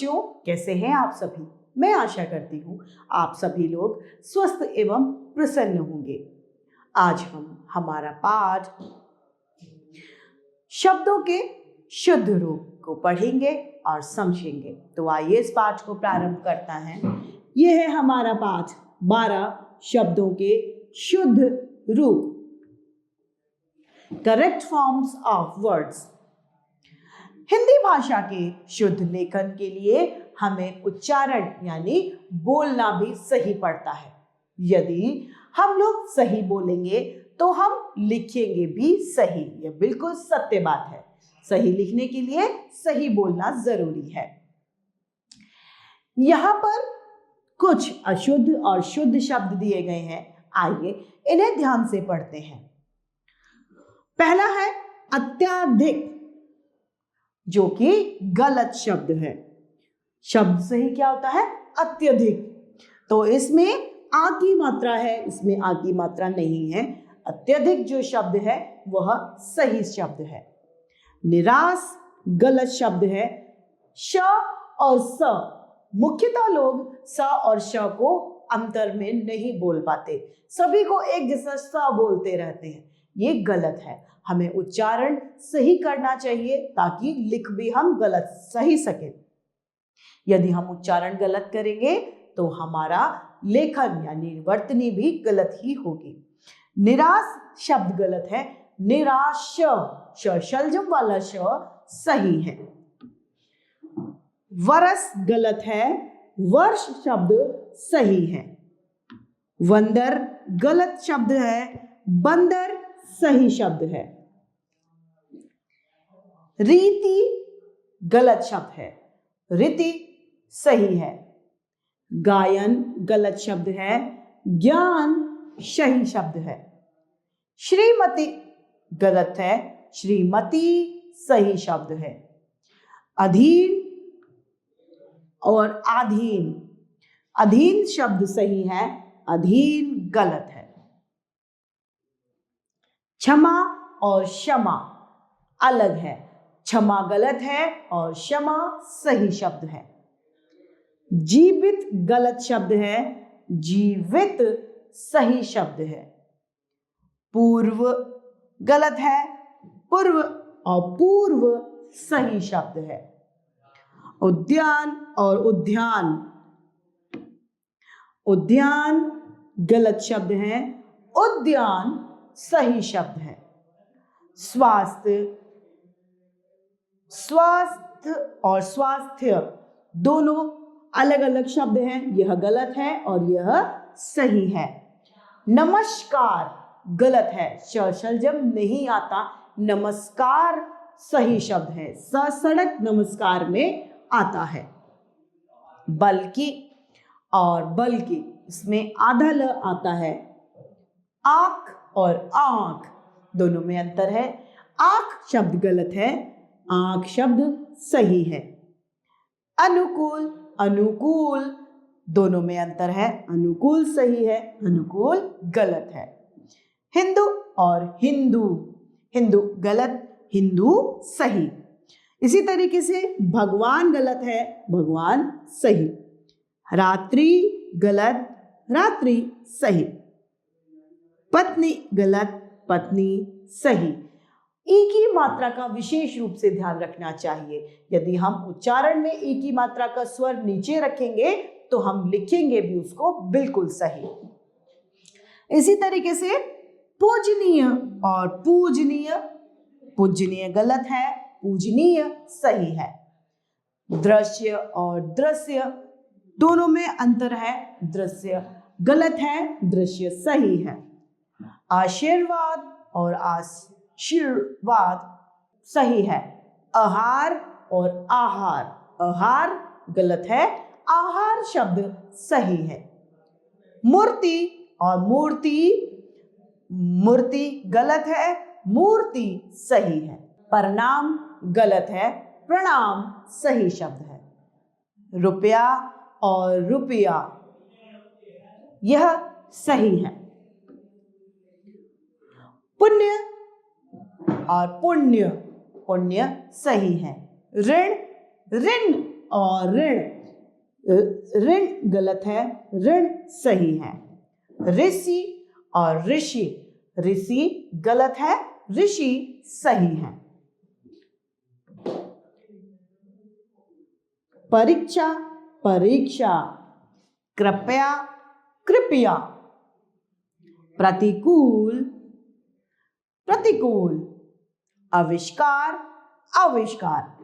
बच्चों, कैसे हैं आप सभी? मैं आशा करती हूँ आप सभी लोग स्वस्थ एवं प्रसन्न होंगे। आज हम हमारा पाठ शब्दों के शुद्ध रूप को पढ़ेंगे और समझेंगे। तो आइए इस पाठ को प्रारंभ करता है। यह है हमारा पाठ 12 शब्दों के शुद्ध रूप, correct forms of words. Hindi भाषा के शुद्ध लेखन के लिए हमें उच्चारण यानी बोलना भी सही पड़ता है। यदि हम लोग सही बोलेंगे तो हम लिखेंगे भी सही। यह बिल्कुल सत्य बात है। सही लिखने के लिए सही बोलना जरूरी है। यहां पर कुछ अशुद्ध और शुद्ध शब्द दिए गए हैं। आइए इन्हें ध्यान से पढ़ते हैं। पहला है अत्याधिक, जो कि गलत शब्द है। शब्द सही क्या होता है? अत्यधिक। तो इसमें आ की मात्रा है, इसमें आ की मात्रा नहीं है। अत्यधिक जो शब्द है वह सही शब्द है। निराश गलत शब्द है। श और स, मुख्यतः लोग स और श को अंतर में नहीं बोल पाते, सभी को एक जैसा स बोलते रहते हैं। ये गलत है। हमें उच्चारण सही करना चाहिए ताकि लिख भी हम गलत सही सके। यदि हम उच्चारण गलत करेंगे तो हमारा लेखन यानी वर्तनी भी गलत ही होगी। निराश शब्द गलत है। निराश शलजम वाला श सही है। वरस गलत है। वर्ष शब्द सही है। वंदर गलत शब्द है। बंदर सही शब्द है। रीति गलत शब्द है। रीति सही है। गायन गलत शब्द है। ज्ञान सही शब्द है। श्रीमती गलत है। श्रीमती सही शब्द है। अधीन और आधीन, अधीन शब्द सही है। अधीन गलत है। क्षमा और क्षमा अलग है। क्षमा गलत है और क्षमा सही शब्द है। जीवित गलत शब्द है। जीवित सही शब्द है। पूर्व गलत है। पूर्व और पूर्व सही शब्द है। उद्यान और उद्यान, उद्यान गलत शब्द है। उद्यान सही शब्द है। स्वास्थ्य, स्वास्थ्य और स्वास्थ्य दोनों अलग अलग शब्द हैं। यह गलत है और यह सही है। नमस्कार गलत है। शलजम नहीं आता। नमस्कार सही शब्द है। सड़क नमस्कार में आता है। बल्कि और बल्कि, इसमें आधा ल आता है। आंख और आंख दोनों में अंतर है। आंख शब्द गलत है। आंख शब्द सही है। अनुकूल अनुकूल दोनों में अंतर है। अनुकूल सही है। अनुकूल गलत है। हिंदू और हिंदू, हिंदू गलत, हिंदू सही। इसी तरीके से भगवान गलत है। भगवान सही। रात्रि गलत, रात्रि सही। पत्नी गलत, पत्नी सही। ई की मात्रा का विशेष रूप से ध्यान रखना चाहिए। यदि हम उच्चारण में ई की मात्रा का स्वर नीचे रखेंगे तो हम लिखेंगे भी उसको बिल्कुल सही। इसी तरीके से पूजनीय और पूजनीय, पूजनीय गलत है। पूजनीय सही है। दृश्य और दृश्य दोनों में अंतर है। दृश्य गलत है। दृश्य सही है। आशीर्वाद और आशीर्वाद सही है। आहार और आहार, आहार गलत है। आहार शब्द सही है। मूर्ति और मूर्ति, मूर्ति गलत है। मूर्ति सही है। प्रणाम गलत है। प्रणाम सही शब्द है। रुपया और रुपया यह सही है। पुण्य और पुण्य, पुण्य सही है। ऋण, ऋण और ऋण, ऋण गलत है, ऋण सही है। ऋषि और ऋषि, ऋषि गलत है, ऋषि सही है। परीक्षा, परीक्षा। कृपया, कृपया। प्रतिकूल, प्रतिकूल। आविष्कार, आविष्कार।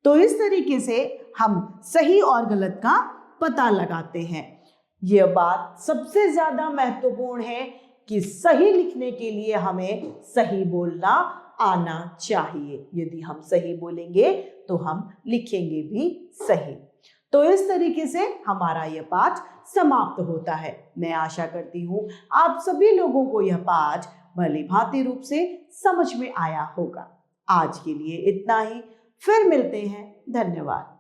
तो इस तरीके से हम सही और गलत का पता लगाते हैं। यह बात सबसे ज्यादा महत्वपूर्ण है कि सही लिखने के लिए हमें सही बोलना आना चाहिए। यदि हम सही बोलेंगे तो हम लिखेंगे भी सही। तो इस तरीके से हमारा यह पाठ समाप्त होता है। मैं आशा करती हूँ आप सभी लोगों को यह पाठ भली भांति रूप से समझ में आया होगा। आज के लिए इतना ही, फिर मिलते हैं। धन्यवाद।